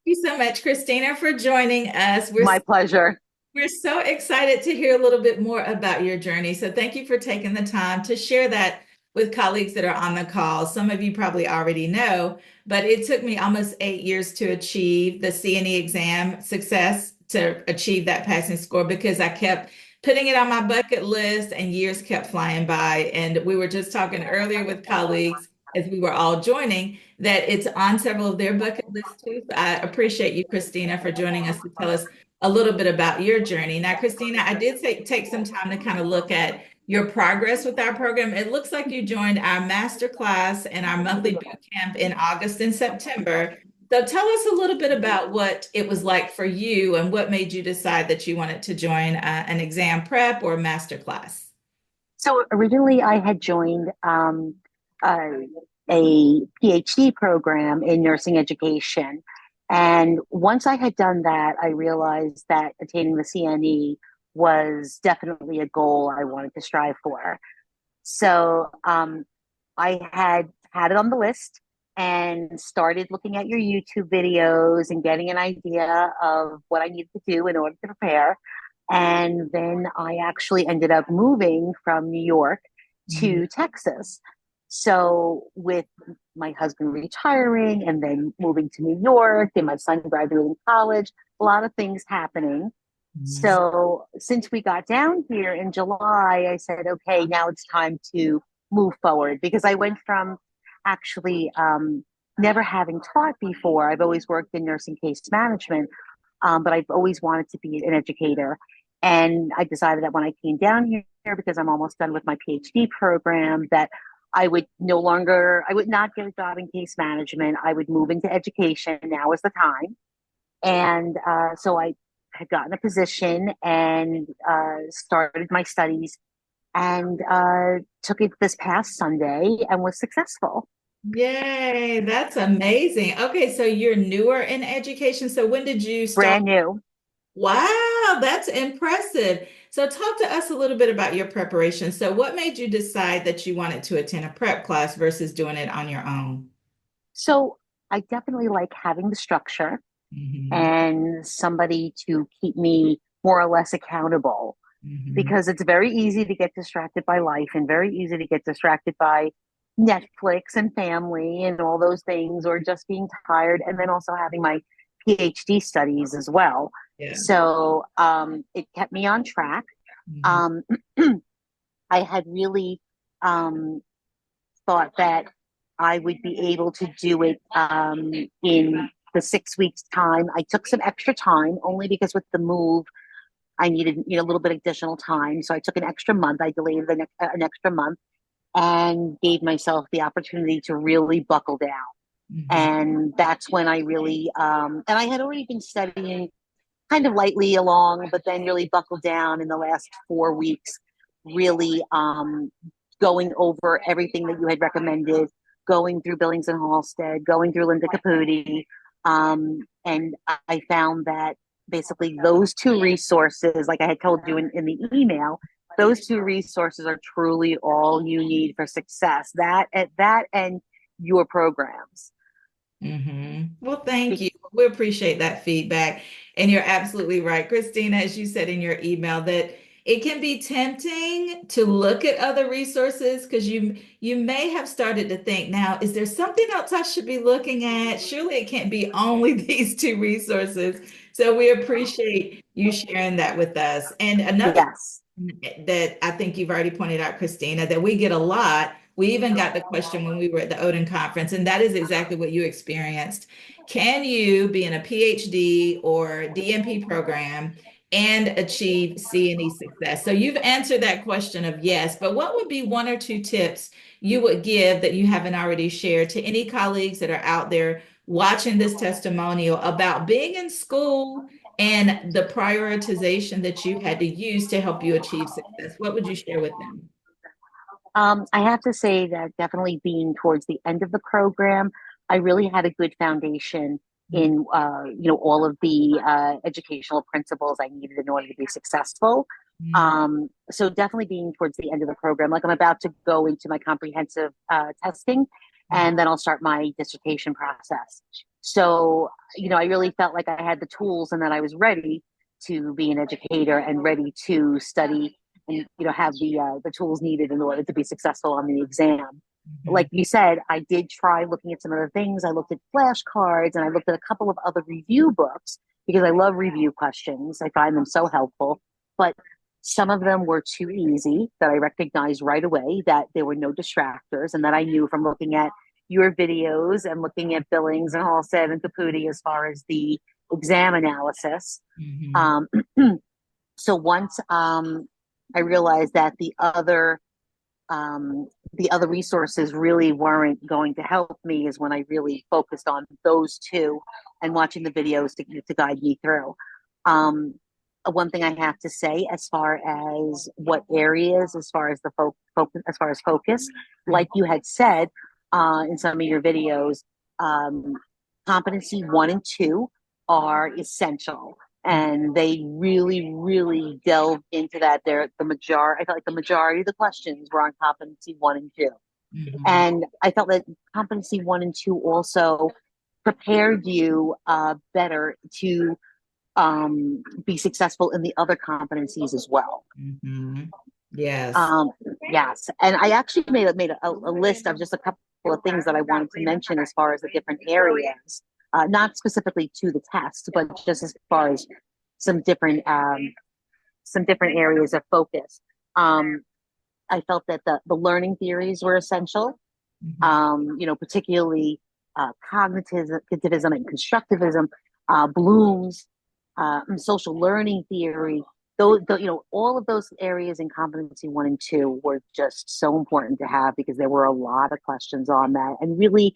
You so much, Christina, for joining us. My pleasure. We're so excited to hear a little bit more about your journey. So thank you for taking the time to share that with colleagues that are on the call. Some of you probably already know, but it took me almost 8 years to achieve the CNE exam success, to achieve that passing score, because I kept putting it on my bucket list and years kept flying by. And we were just talking earlier with colleagues as we were all joining that it's on several of their bucket lists too. So I appreciate you, Christina, for joining us to tell us a little bit about your journey. Now, Christina, I did take some time to kind of look at your progress with our program. It looks like you joined our master class and our monthly boot camp in August and September. So tell us a little bit about what it was like for you and what made you decide that you wanted to join an exam prep or a master class. So originally, I had joined uh, a PhD program in nursing education. And once I had done that, I realized that attaining the CNE was definitely a goal I wanted to strive for. So I had it on the list and started looking at your YouTube videos and getting an idea of what I needed to do in order to prepare. And then I actually ended up moving from New York Mhm. to Texas. So, with my husband retiring and then moving to New York and my son graduating college, a lot of things happening. Mhm. So, since we got down here in July, I said, okay, now it's time to move forward because I went from actually never having taught before. I've always worked in nursing case management, but I've always wanted to be an educator. And I decided that when I came down here, because I'm almost done with my PhD program, that I would not get a job in case management. I would move into education. Now is the time. And so I had gotten a position and started my studies and took it this past Sunday and was successful. Yay, that's amazing. Okay, so you're newer in education. So when did you start? Brand new. Wow, that's impressive. So, talk to us a little bit about your preparation. So, what made you decide that you wanted to attend a prep class versus doing it on your own? So I definitely like having the structure Hmm. and somebody to keep me more or less accountable Hmm. because it's very easy to get distracted by life and very easy to get distracted by Netflix and family and all those things, or just being tired, and then also having my PhD studies as well. Yeah. So it kept me on track. Hmm. Um, I had really um, thought that I would be able to do it in the 6 weeks time. I took some extra time only because with the move, I needed a little bit additional time. So I took an extra month. I delayed an extra month and gave myself the opportunity to really buckle down. Hmm. And that's when I really, and I had already been studying kind of lightly along, but then really buckled down in the last 4 weeks, really going over everything that you had recommended, going through Billings and Halstead, going through Linda Caputi. And I found that basically those two resources, like I had told you in the email, those two resources are truly all you need for success. That and your programs. Well, thank you. We appreciate that feedback. And you're absolutely right, Christina, as you said in your email, that it can be tempting to look at other resources because you may have started to think, now, is there something else I should be looking at? Surely it can't be only these two resources. So we appreciate you sharing that with us. And another Yes. that I think you've already pointed out, Christina, that we get a lot. We even got the question when we were at the Odin conference, and that is exactly what you experienced. Can you be in a PhD or DMP program and achieve CNE success? So you've answered that question of yes, but what would be one or two tips you would give that you haven't already shared to any colleagues that are out there watching this testimonial about being in school and the prioritization that you had to use to help you achieve success? What would you share with them? I have to say that definitely being towards the end of the program, I really had a good foundation in all of the educational principles I needed in order to be successful. Mhm. So definitely being towards the end of the program, like I'm about to go into my comprehensive testing, and then I'll start my dissertation process. So, I really felt like I had the tools and that I was ready to be an educator and ready to study and, have the tools needed in order to be successful on the exam. Like Mhm. you said, I did try looking at some other things. I looked at flashcards and I looked at a couple of other review books because I love review questions. I find them so helpful. But some of them were too easy that I recognized right away that there were no distractors and that I knew from looking at your videos and looking at Billings and Halstead and Caputi as far as the exam analysis. Mhm. Um, so once I realized that the other resources really weren't going to help me is when I really focused on those two and watching the videos to guide me through. Um, One thing I have to say, as far as what areas, as far as the focus, as far as focus, like you had said in some of your videos, um, competency 1 and 2 are essential and they really, really delve into that. I felt like the majority of the questions were on competency 1 and 2, Mhm. and I felt that competency 1 and 2 also prepared you better to be successful in the other competencies as well. Mhm. Yes. Um, yes, and I actually made a list of just a couple of things that I wanted to mention as far as the different areas, not specifically to the test, but just as far as some different um, some different areas of focus. Um, I felt that the learning theories were essential, Mhm. particularly cognitivism and constructivism, Bloom's social learning theory. All of those areas in competency 1 and 2 were just so important to have because there were a lot of questions on that and really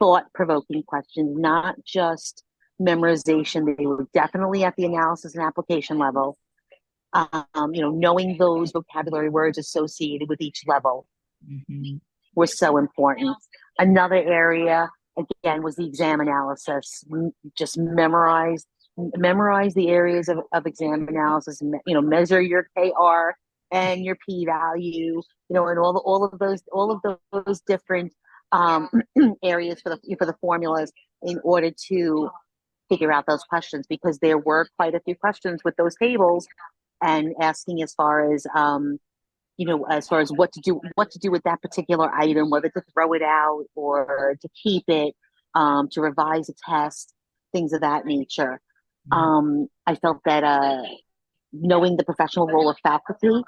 thought-provoking questions, not just memorization. They were definitely at the analysis and application level. Knowing those vocabulary words associated with each level Mhm. were so important. Another area, again, was the exam analysis. Just memorize the areas of exam analysis. Measure your KR and your p value. And all of those different um, areas for the formulas in order to figure out those questions because there were quite a few questions with those tables and asking as far as what to do with that particular item, whether to throw it out or to keep it, to revise a test, things of that nature. I felt that knowing the professional role of faculty,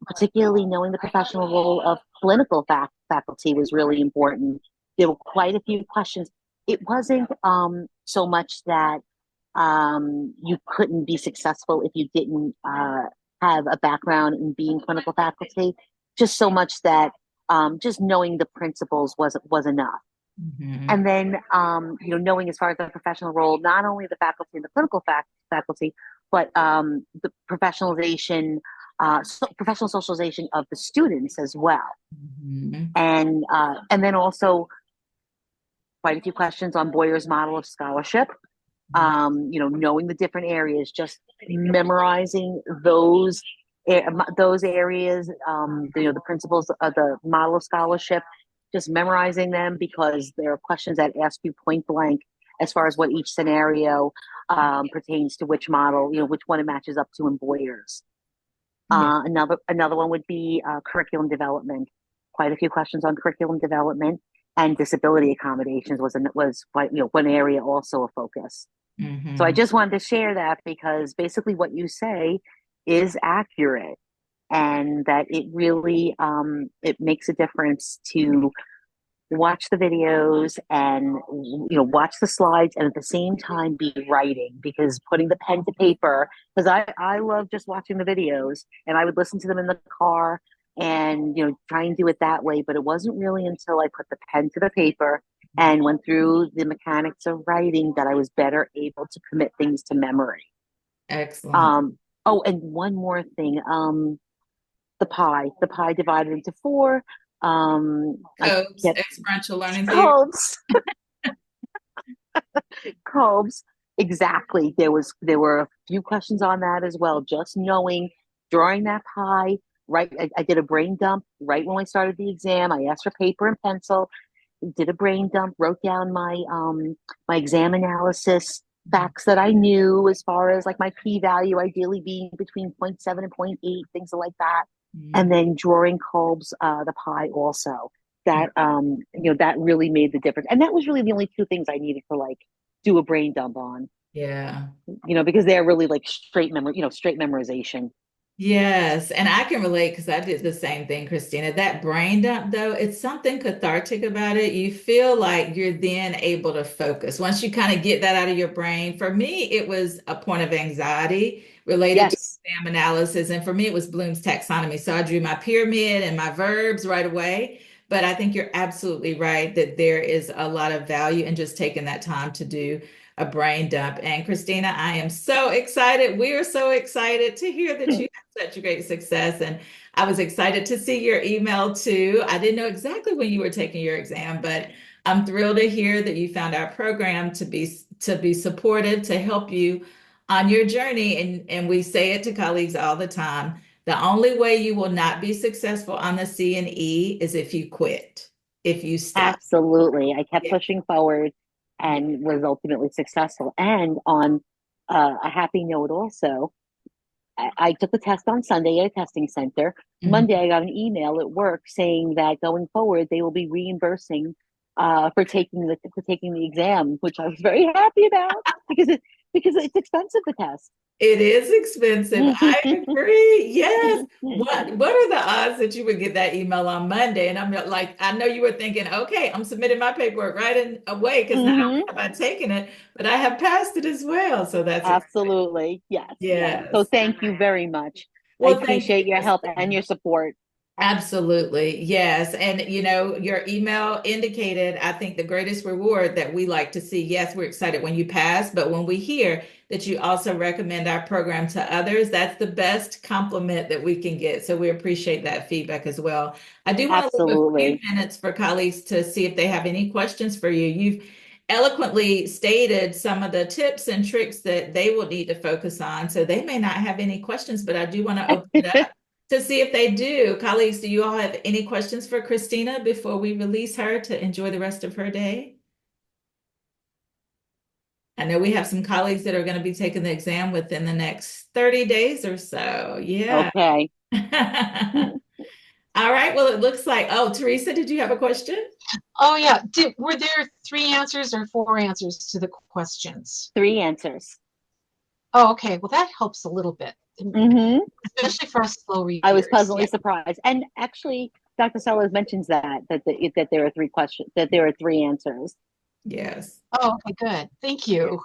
particularly knowing the professional role of clinical faculty, was really important. There were quite a few questions. It wasn't so much that you couldn't be successful if you didn't have a background in being clinical faculty, just so much that just knowing the principles was enough. Mhm. And then, knowing as far as the professional role, not only the faculty and the clinical faculty, but the professional socialization of the students as well. Mhm. And then also quite a few questions on Boyer's model of scholarship. Knowing the different areas, just memorizing those areas, the principles of the model of scholarship, just memorizing them because there are questions that ask you point blank as far as what each scenario pertains to which model, which one it matches up to in Boyer's. Yeah. Another one would be curriculum development. Quite a few questions on curriculum development and disability accommodations was quite one area also a focus. So I Mhm. just wanted to share that because basically what you say is accurate and that it really it makes a difference to watch the videos and watch the slides and at the same time be writing because putting the pen to paper because I love just watching the videos and I would listen to them in the car and try and do it that way, but it wasn't really until I put the pen to the paper and went through the mechanics of writing that I was better able to commit things to memory. Excellent. Oh, and one more thing, the pie divided into four. I Codes, kept experiential learning theory. codes, codes. Exactly. There were a few questions on that as well. Just knowing, drawing that pie. Right. I did a brain dump right when I started the exam. I asked for paper and pencil. did a brain dump, wrote down my exam analysis facts that I knew as far as like my p-value ideally being between zero point 0.7 and zero point 0.8, things like that. And Mhm. then drawing Kolb's the pie also. That that really made the difference. And that was really the only two things I needed to like do a brain dump on, Yeah. because they're really like straight memory, straight memorization. Yes, and I can relate because I did the same thing, Christina. That brain dump, though, it's something cathartic about it. You feel like you're then able to focus. Once you kind of get that out of your brain, for me, it was a point of anxiety related to Yes, exam analysis. And for me, it was Bloom's taxonomy. So I drew my pyramid and my verbs right away. But I think you're absolutely right that there is a lot of value in just taking that time to do a brain dump. And Christina, I am so excited. We are so excited to hear that you had such great success. And I was excited to see your email too. I didn't know exactly when you were taking your exam, but I'm thrilled to hear that you found our program to be supportive, to help you on your journey. And we say it to colleagues all the time. The only way you will not be successful on the CNE is if you quit, if you stop. absolutely. I kept Yeah. pushing forward Yeah. and was ultimately successful. And on a happy note, also, I took the test on Sunday at a testing center. Monday, Mhm. I got an email at work saying that going forward, they will be reimbursing for taking the exam, which I was very happy about because it's expensive, the test. It is expensive. I agree. Yes. What are the odds that you would get that email on Monday? And I'm like, I know you were thinking, okay, I'm submitting my paperwork right in away because not only Hmm. have I taken it, but I have passed it as well. So that's exciting. Absolutely. Yes, yes. So Yes. thank you very much. I Well, thank you, appreciate your help and Christina. your support. Absolutely. Yes. And your email indicated, I think, the greatest reward that we like to see. Yes, we're excited when you pass, but when we hear that you also recommend our program to others, that's the best compliment that we can get. So we appreciate that feedback as well. I do want to leave a few Absolutely. minutes for colleagues to see if they have any questions for you. You've eloquently stated some of the tips and tricks that they will need to focus on. So they may not have any questions, but I do want to open it up to see if they do. Colleagues, do you all have any questions for Christina before we release her to enjoy the rest of her day? I know we have some colleagues that are going to be taking the exam within the next 30 days or so. Yeah. Okay. All right. Well, it looks like, oh, Teresa, did you have a question? Oh yeah. Were there three answers or four answers to the questions? Three answers. Oh, okay. Well, that helps a little bit, Hmm. especially for us slow I was readers. pleasantly Yeah. surprised. And actually, Dr. Sellers mentions that there are three questions, that there are three answers. Yes. Oh, okay, good. Thank you.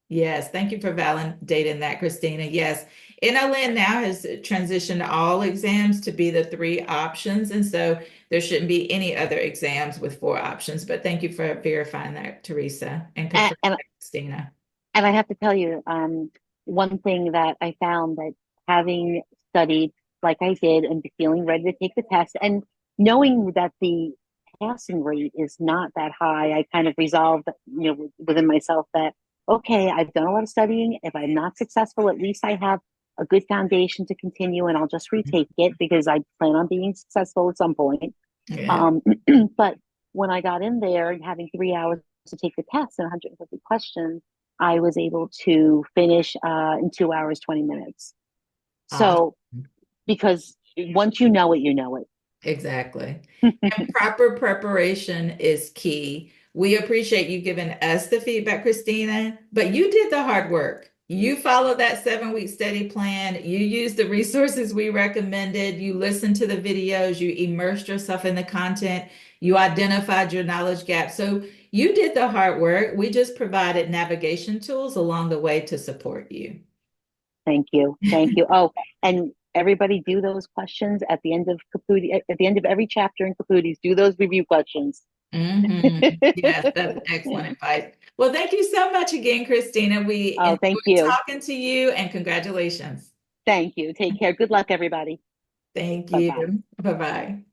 Yes, thank you for validating that, Christina. Yes, NLN now has transitioned all exams to be the three options, and so there shouldn't be any other exams with four options. But thank you for verifying that, Teresa, and And, confirming and that, Christina. And I have to tell you, one thing that I found that having studied like I did and feeling ready to take the test and knowing that the passing rate is not that high, I kind of resolved, within myself that, okay, I've done a lot of studying. If I'm not successful, at least I have a good foundation to continue and I'll just retake it because I plan on being successful at some point. Yeah. Um, but when I got in there and having 3 hours to take the test and 150 questions, I was able to finish in 2 hours, 20 minutes. Awesome. So, because once you know it, you know Exactly. it. And proper preparation is key. We appreciate you giving us the feedback, Christina, but you did the hard work. You followed that 7 week study plan. You used the resources we recommended. You listened to the videos. You immersed yourself in the content. You identified your knowledge gap. So you did the hard work. We just provided navigation tools along the way to support you. Thank you. Thank you. Oh, and everybody do those questions at the end of Caputi, at the end of every chapter in Caputi's, do those review questions. Yes, that's excellent advice. Well, thank you so much again, Christina. We Oh, thank enjoyed you. talking to you and congratulations. Thank you. Take care. Good luck, everybody. Thank Bye bye. you. Bye bye.